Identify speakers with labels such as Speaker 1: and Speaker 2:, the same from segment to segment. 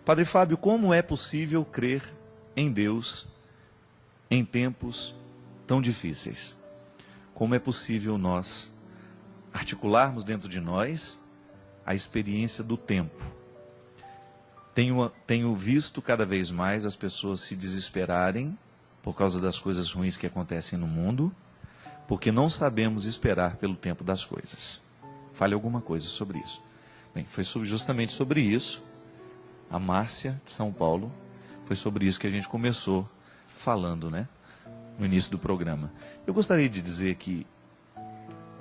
Speaker 1: Padre Fábio, como é possível crer em Deus em tempos tão difíceis? Como é possível nós articularmos dentro de nós a experiência do tempo? Tenho visto cada vez mais as pessoas se desesperarem por causa das coisas ruins que acontecem no mundo, porque não sabemos esperar pelo tempo das coisas. Fale alguma coisa sobre isso. Bem, foi justamente sobre isso, a Márcia de São Paulo, foi sobre isso que a gente começou falando, né, no início do programa. Eu gostaria de dizer que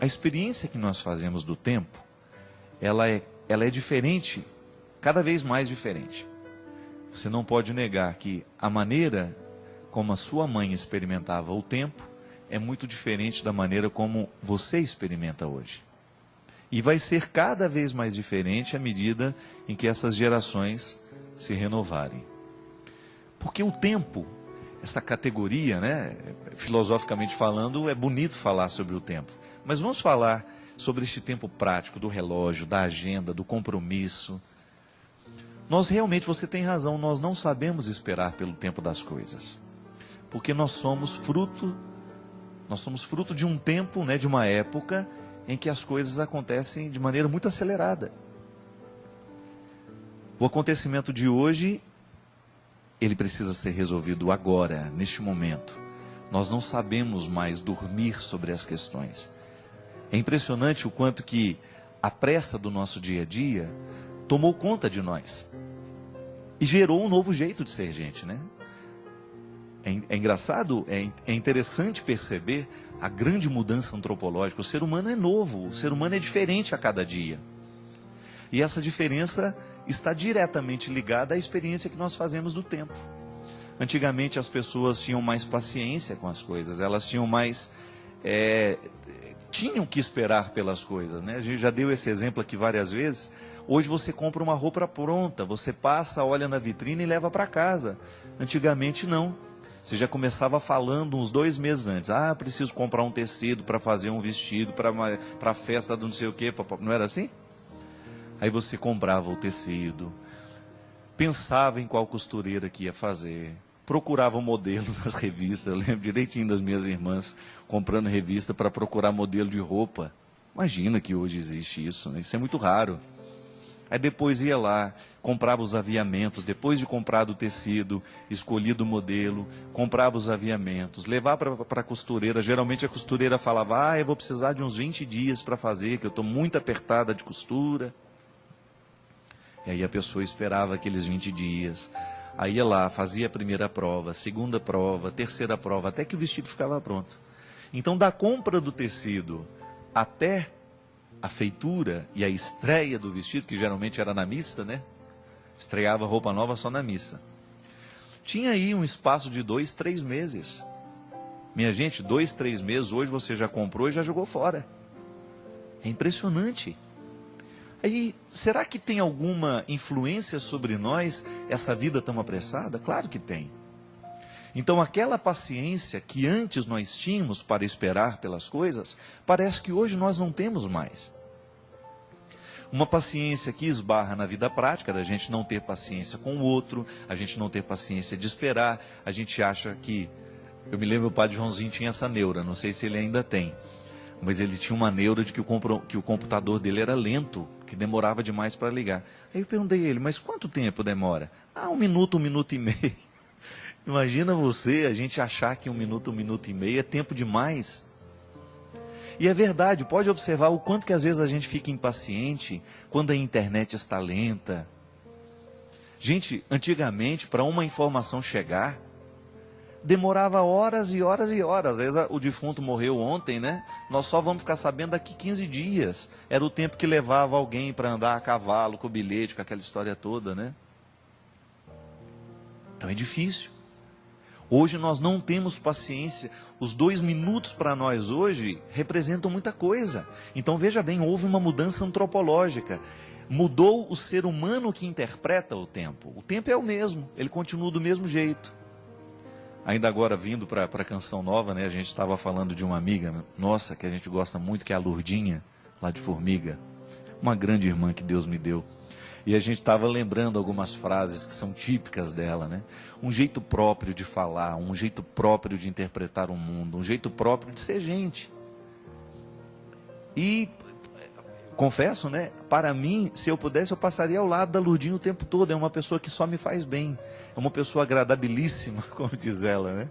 Speaker 1: a experiência que nós fazemos do tempo, ela é diferente, cada vez mais diferente. Você não pode negar que a maneira como a sua mãe experimentava o tempo é muito diferente da maneira como você experimenta hoje. E vai ser cada vez mais diferente à medida em que essas gerações se renovarem. Porque o tempo, essa categoria, né, filosoficamente falando, é bonito falar sobre o tempo. Mas vamos falar sobre este tempo prático do relógio, da agenda, do compromisso. Nós realmente, você tem razão, nós não sabemos esperar pelo tempo das coisas. Porque nós somos fruto de um tempo, né, de uma época em que as coisas acontecem de maneira muito acelerada. O acontecimento de hoje, ele precisa ser resolvido agora, neste momento. Nós não sabemos mais dormir sobre as questões. É impressionante o quanto que a pressa do nosso dia a dia tomou conta de nós. E gerou um novo jeito de ser gente, né? É engraçado, é interessante perceber a grande mudança antropológica. O ser humano é novo, o ser humano é diferente a cada dia. E essa diferença está diretamente ligada à experiência que nós fazemos do tempo. Antigamente as pessoas tinham mais paciência com as coisas, elas tinham mais... tinham que esperar pelas coisas, né? A gente já deu esse exemplo aqui várias vezes. Hoje você compra uma roupa pronta, você passa, olha na vitrine e leva para casa. Antigamente não. Você já começava falando uns 2 meses antes. Ah, preciso comprar um tecido para fazer um vestido, para a festa do não sei o quê. Não era assim? Aí você comprava o tecido, pensava em qual costureira que ia fazer, procurava o modelo nas revistas. Eu lembro direitinho das minhas irmãs comprando revista para procurar modelo de roupa. Imagina que hoje existe isso, né? Isso é muito raro. Aí depois ia lá, comprava os aviamentos, depois de comprado o tecido, escolhido o modelo, comprava os aviamentos, levava para a costureira. Geralmente a costureira falava, eu vou precisar de uns 20 dias para fazer, que eu estou muito apertada de costura. E aí a pessoa esperava aqueles 20 dias. Aí ia lá, fazia a primeira prova, segunda prova, terceira prova, até que o vestido ficava pronto. Então da compra do tecido até a feitura e a estreia do vestido, que geralmente era na missa, né? Estreava roupa nova só na missa. Tinha aí um espaço de 2, 3 meses. Minha gente, 2, 3 meses, hoje você já comprou e já jogou fora. É impressionante. Aí, será que tem alguma influência sobre nós essa vida tão apressada? Claro que tem. Então aquela paciência que antes nós tínhamos para esperar pelas coisas, parece que hoje nós não temos mais. Uma paciência que esbarra na vida prática, da gente não ter paciência com o outro, a gente não ter paciência de esperar, a gente acha que... Eu me lembro, o padre Joãozinho tinha essa neura, não sei se ele ainda tem, mas ele tinha uma neura de que o computador dele era lento, que demorava demais para ligar. Aí eu perguntei a ele, mas quanto tempo demora? 1 minuto, 1 minuto e meio. Imagina você, a gente achar que 1 minuto, 1 minuto e meio é tempo demais. E é verdade, pode observar o quanto que às vezes a gente fica impaciente quando a internet está lenta. Gente, antigamente, para uma informação chegar, demorava horas e horas e horas. Às vezes o defunto morreu ontem, né? Nós só vamos ficar sabendo daqui 15 dias. Era o tempo que levava alguém para andar a cavalo, com o bilhete, com aquela história toda, né? Então é difícil. Hoje nós não temos paciência. Os 2 minutos para nós hoje representam muita coisa. Então veja bem, houve uma mudança antropológica. Mudou o ser humano que interpreta o tempo. O tempo é o mesmo, ele continua do mesmo jeito. Ainda agora vindo para a canção nova, né, a gente estava falando de uma amiga nossa que a gente gosta muito, que é a Lourdinha, lá de Formiga. Uma grande irmã que Deus me deu. E a gente estava lembrando algumas frases que são típicas dela, né? Um jeito próprio de falar, um jeito próprio de interpretar o mundo, um jeito próprio de ser gente. E confesso, né? Para mim, se eu pudesse, eu passaria ao lado da Lourdinha o tempo todo. É uma pessoa que só me faz bem. É uma pessoa agradabilíssima, como diz ela, né?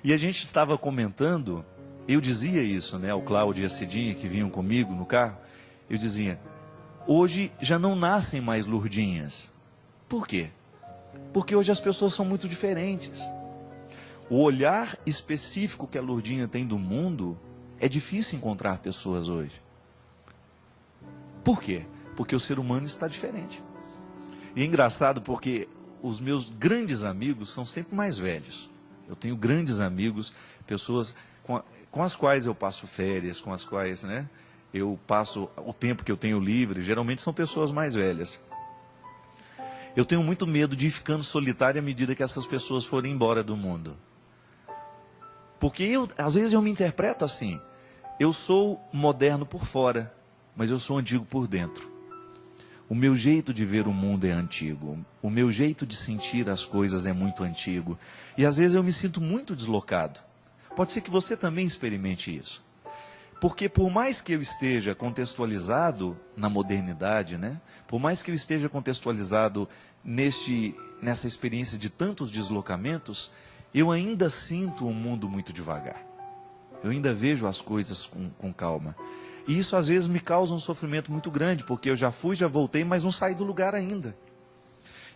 Speaker 1: E a gente estava comentando, eu dizia isso, né? O Cláudio e a Cidinha que vinham comigo no carro, eu dizia, hoje já não nascem mais Lourdinhas. Por quê? Porque hoje as pessoas são muito diferentes. O olhar específico que a Lourdinha tem do mundo, é difícil encontrar pessoas hoje. Por quê? Porque o ser humano está diferente. E é engraçado porque os meus grandes amigos são sempre mais velhos. Eu tenho grandes amigos, pessoas com as quais eu passo férias, com as quais, né, eu passo o tempo que eu tenho livre. Geralmente são pessoas mais velhas. Eu tenho muito medo de ir ficando solitário à medida que essas pessoas forem embora do mundo. Porque às vezes eu me interpreto assim. Eu sou moderno por fora, mas eu sou antigo por dentro. O meu jeito de ver o mundo é antigo. O meu jeito de sentir as coisas é muito antigo. E às vezes eu me sinto muito deslocado. Pode ser que você também experimente isso. Porque por mais que eu esteja contextualizado na modernidade, né? Por mais que eu esteja contextualizado nessa experiência de tantos deslocamentos, eu ainda sinto o mundo muito devagar. Eu ainda vejo as coisas com calma. E isso às vezes me causa um sofrimento muito grande, porque eu já fui, já voltei, mas não saí do lugar ainda.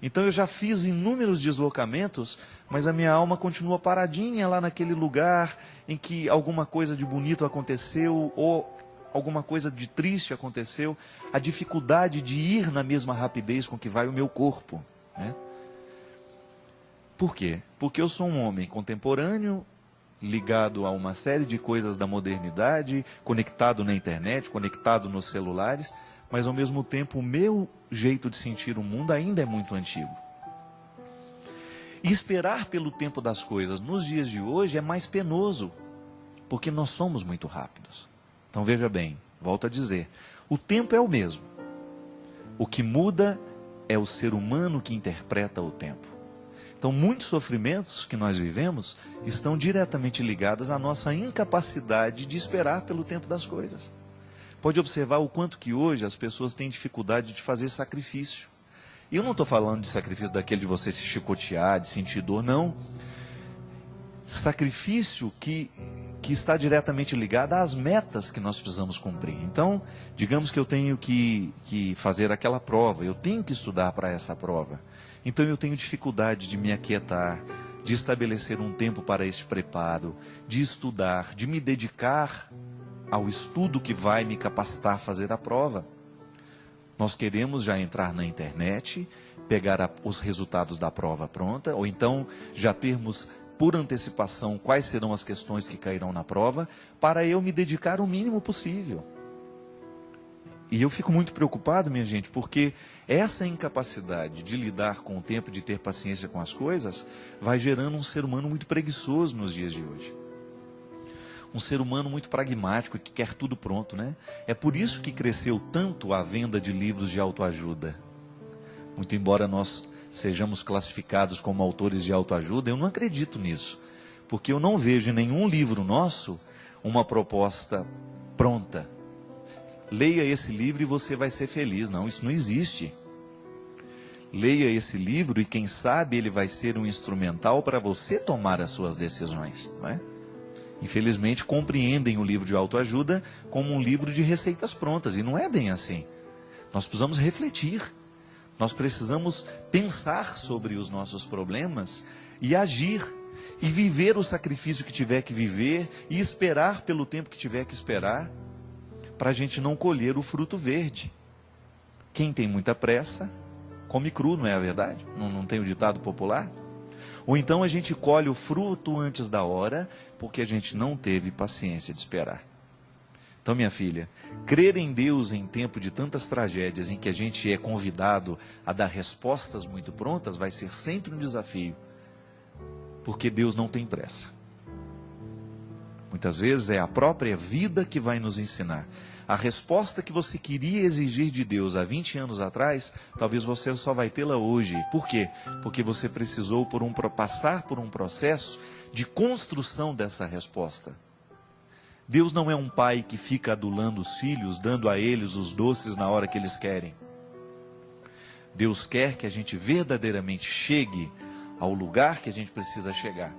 Speaker 1: Então eu já fiz inúmeros deslocamentos, mas a minha alma continua paradinha lá naquele lugar em que alguma coisa de bonito aconteceu ou alguma coisa de triste aconteceu. A dificuldade de ir na mesma rapidez com que vai o meu corpo, né? Por quê? Porque eu sou um homem contemporâneo, ligado a uma série de coisas da modernidade, conectado na internet, conectado nos celulares, mas ao mesmo tempo o meu jeito de sentir o mundo ainda é muito antigo. E esperar pelo tempo das coisas nos dias de hoje é mais penoso, porque nós somos muito rápidos. Então veja bem, volto a dizer, o tempo é o mesmo. O que muda é o ser humano que interpreta o tempo. Então, muitos sofrimentos que nós vivemos estão diretamente ligados à nossa incapacidade de esperar pelo tempo das coisas. Pode observar o quanto que hoje as pessoas têm dificuldade de fazer sacrifício. E eu não estou falando de sacrifício daquele de você se chicotear, de sentir dor, não. Sacrifício que está diretamente ligado às metas que nós precisamos cumprir. Então, digamos que eu tenho que fazer aquela prova, eu tenho que estudar para essa prova. Então eu tenho dificuldade de me aquietar, de estabelecer um tempo para esse preparo, de estudar, de me dedicar ao estudo que vai me capacitar a fazer a prova. Nós queremos já entrar na internet, pegar os resultados da prova pronta, ou então já termos por antecipação quais serão as questões que cairão na prova, para eu me dedicar o mínimo possível. E eu fico muito preocupado, minha gente, porque essa incapacidade de lidar com o tempo, de ter paciência com as coisas, vai gerando um ser humano muito preguiçoso nos dias de hoje. Um ser humano muito pragmático, que quer tudo pronto, né? É por isso que cresceu tanto a venda de livros de autoajuda. Muito embora nós sejamos classificados como autores de autoajuda, eu não acredito nisso. Porque eu não vejo em nenhum livro nosso uma proposta pronta. Leia esse livro e você vai ser feliz. Não, isso não existe. Leia esse livro e quem sabe ele vai ser um instrumental para você tomar as suas decisões, não é? Infelizmente compreendem o livro de autoajuda como um livro de receitas prontas, e não é bem assim. Nós precisamos refletir, nós precisamos pensar sobre os nossos problemas e agir, e viver o sacrifício que tiver que viver, e esperar pelo tempo que tiver que esperar, para a gente não colher o fruto verde. Quem tem muita pressa, come cru, não é a verdade? Não tem o ditado popular? Ou então a gente colhe o fruto antes da hora, porque a gente não teve paciência de esperar. Então, minha filha, crer em Deus em tempo de tantas tragédias, em que a gente é convidado a dar respostas muito prontas, vai ser sempre um desafio, porque Deus não tem pressa. Muitas vezes é a própria vida que vai nos ensinar. A resposta que você queria exigir de Deus há 20 anos atrás, talvez você só vai tê-la hoje. Por quê? Porque você precisou passar por um processo de construção dessa resposta. Deus não é um pai que fica adulando os filhos, dando a eles os doces na hora que eles querem. Deus quer que a gente verdadeiramente chegue ao lugar que a gente precisa chegar.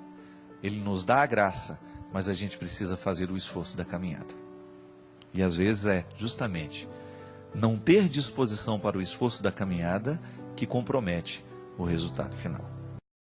Speaker 1: Ele nos dá a graça, mas a gente precisa fazer o esforço da caminhada. E às vezes é justamente não ter disposição para o esforço da caminhada que compromete o resultado final.